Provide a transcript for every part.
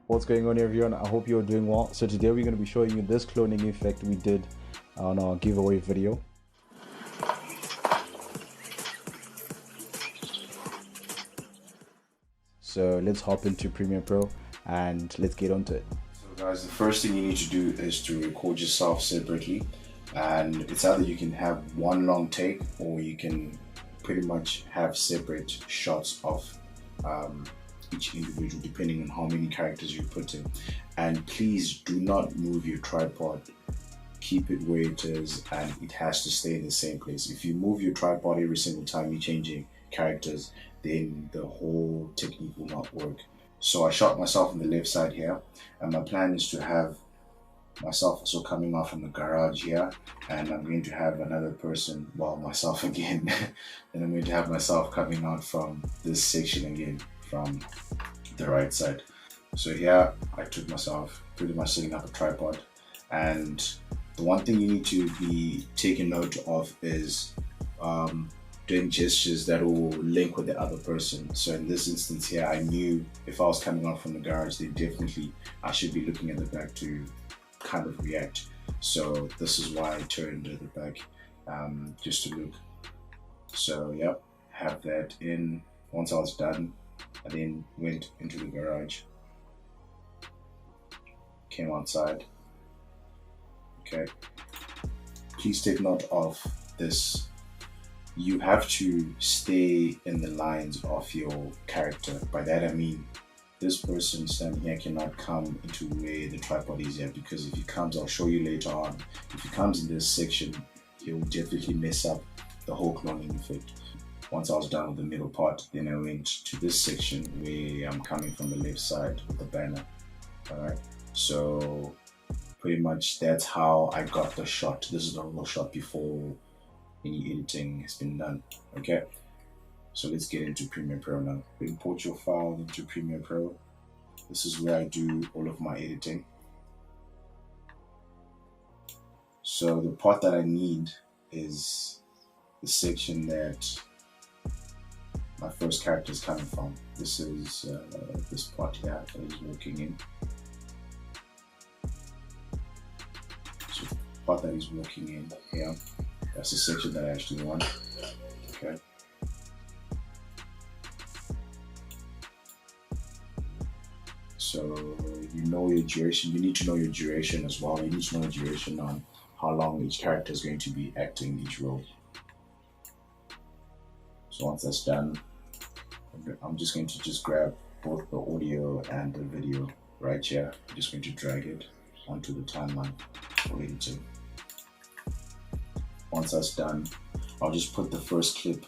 What's going on, everyone? I hope you're doing well. So today we're going to be showing you this cloning effect we did on our giveaway video. So let's hop into Premiere Pro and let's get onto it. So guys, the first thing you need to do is to record yourself separately, and it's either you can have one long take or you can pretty much have separate shots of each individual depending on how many characters you put in. And please do not move your tripod. Keep it where it is, and it has to stay in the same place. If you move your tripod every single time you're changing characters, then the whole technique will not work. So I shot myself on the left side here, and my plan is to have myself also coming off from the garage here, and I'm going to have another person, well, myself again, and I'm going to have myself coming out from this section again from the right side. So here I took myself pretty much setting up a tripod, and the one thing you need to be taking note of is doing gestures that will link with the other person. So in this instance here, I knew if I was coming out from the garage, then definitely I should be looking at the back to kind of react. So this is why I turned at the back, just to look. So yep, have that in. Once I was done, I then went into the garage, came outside. Okay, please take note of this. You have to stay in the lines of your character. By that I mean, this person standing here cannot come into where the tripod is here, because if he comes, I'll show you later on, if he comes in this section, he'll definitely mess up the whole cloning effect. Once I was done with the middle part, then I went to this section where I'm coming from the left side with the banner. Alright, so pretty much that's how I got the shot. This is the real shot before any editing has been done. Okay, so let's get into Premiere Pro now. Import your file into Premiere Pro. This is where I do all of my editing. So the part that I need is the section that my first character is coming from. This is this part here that he's walking in. So the part that he's walking in here, that's the section that I actually want. Okay. So you know your duration. You need to know your duration as well. You need to know your duration on how long each character is going to be acting each role. So once that's done, I'm just going to grab both the audio and the video right here. I'm just going to drag it onto the timeline for editing. Once that's done, I'll just put the first clip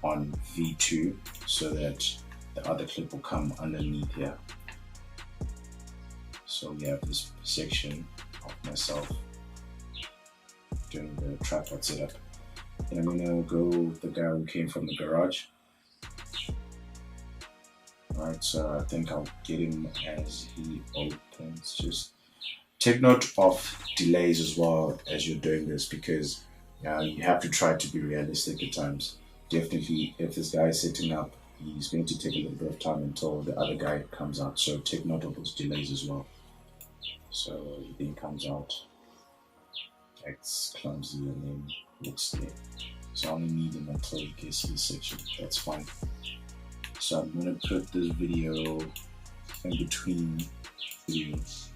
on V2 so that the other clip will come underneath here. So we have this section of myself doing the tripod setup. And I'm gonna go with the guy who came from the garage. Alright, so I think I'll get him as he opens. Just take note of delays as well as you're doing this, because you have to try to be realistic at times. Definitely, if this guy is setting up, he's going to take a little bit of time until the other guy comes out. So take note of those delays as well. So he then comes out, acts clumsy, and then looks there. So I only need him until he gets to this section. That's fine. So I'm gonna put this video in between videos,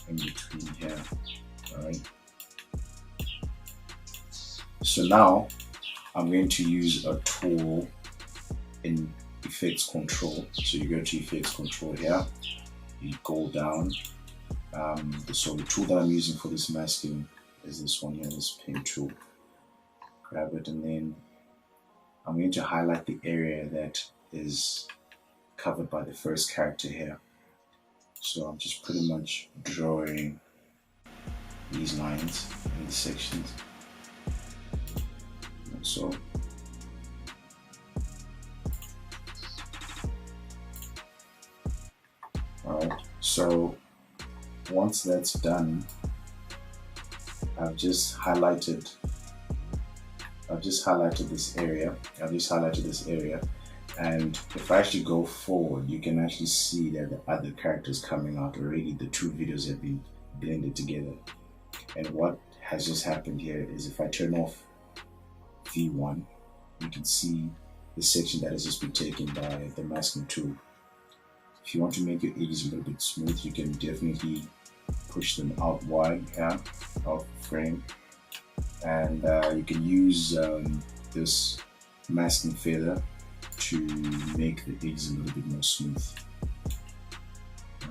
in between here. Alright. So now I'm going to use a tool in Effects Control. So you go to Effects Control here, you go down. So the tool that I'm using for this masking is this one here, this pen tool. Grab it, and then I'm going to highlight the area that is covered by the first character here. So I'm just pretty much drawing these lines in the sections. And so alright, so once that's done, I've just highlighted I've just highlighted this area. And if I actually go forward, you can actually see that the other characters coming out already. The two videos have been blended together. And what has just happened here is if I turn off V1, you can see the section that has just been taken by the masking tool. If you want to make your edges a little bit smooth, you can definitely push them out wide here, out frame. And you can use this masking feather to make the edges a little bit more smooth.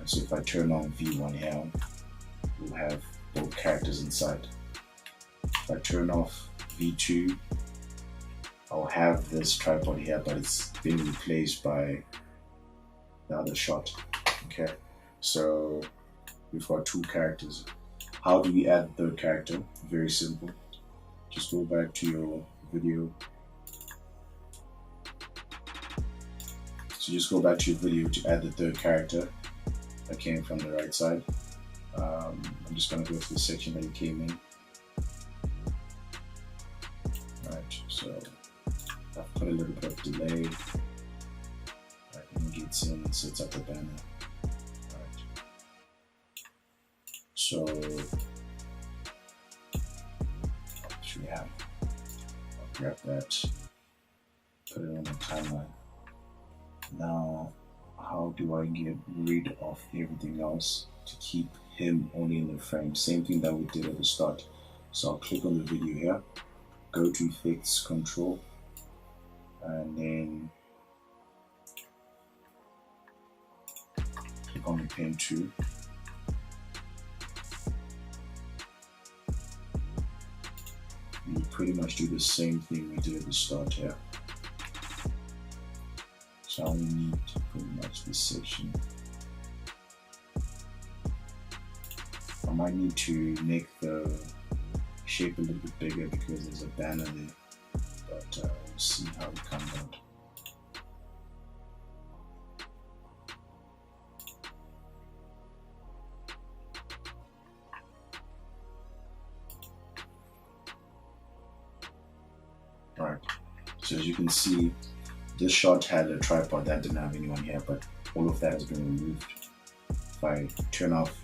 So if I turn on V1 here, we'll have both characters inside. If I turn off V2, I'll have this tripod here, but it's been replaced by the other shot. Okay, so we've got two characters. How do we add the third character? Very simple. Just go back to your video. So just go back to your video to add the third character that came from the right side. I'm just going to go to the section that you came in. Alright, so I've put a little bit of delay. It gets in, sets up the banner. Alright. So I'll grab that, put it on the timeline. Now, how do I get rid of everything else to keep him only in the frame? Same thing that we did at the start. So I'll click on the video here, go to Effects, Control, and then click on the pen tool. We pretty much do the same thing we did at the start here. So I only need pretty much this section. I might need to make the shape a little bit bigger because there's a banner there, but we'll see how it comes out. Alright, so as you can see, this shot had a tripod that didn't have anyone here, but all of that has been removed. If I turn off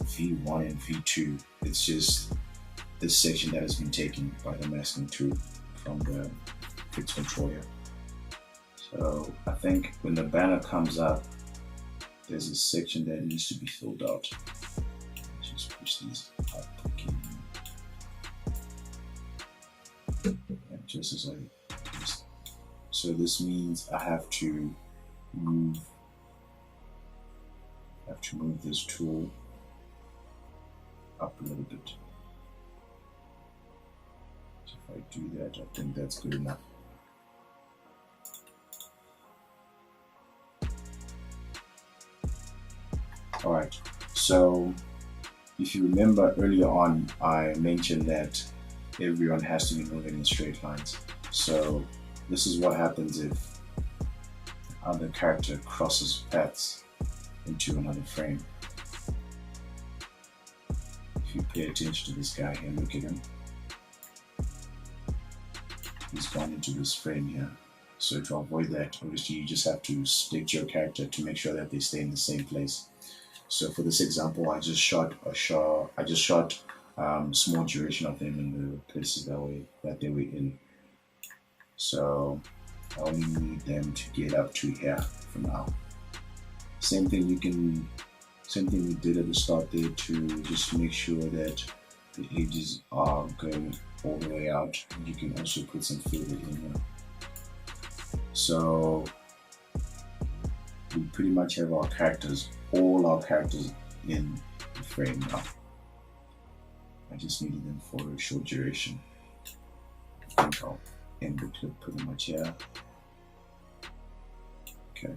V1 and V2, it's just this section that has been taken by the masking tool from the fixed controller. So I think when the banner comes up, there's a section that needs to be filled out. Let's just push these up again. And just as I so this means I have to move this tool up a little bit. So if I do that, I think that's good enough. Alright, so if you remember earlier on, I mentioned that everyone has to be moving in straight lines. So this is what happens if other character crosses paths into another frame. If you pay attention to this guy here, look at him. He's gone into this frame here. So to avoid that, obviously you just have to stick to your character to make sure that they stay in the same place. So for this example, I just shot small duration of them in the places that they were in. So I only need them to get up to here for now. Same thing we did at the start there to just make sure that the edges are going all the way out. You can also put some filler in here. So we pretty much have all our characters in the frame now. I just needed them for a short duration. I think I'll end the clip pretty much here. Okay.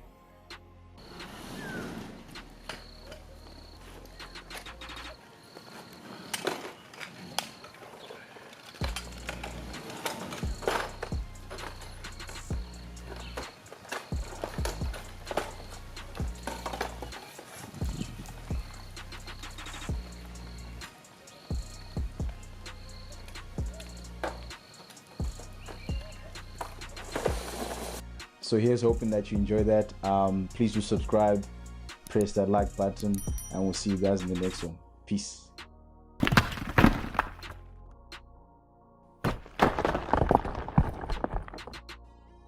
So here's hoping that you enjoy that. Please do subscribe, press that like button, and we'll see you guys in the next one. Peace.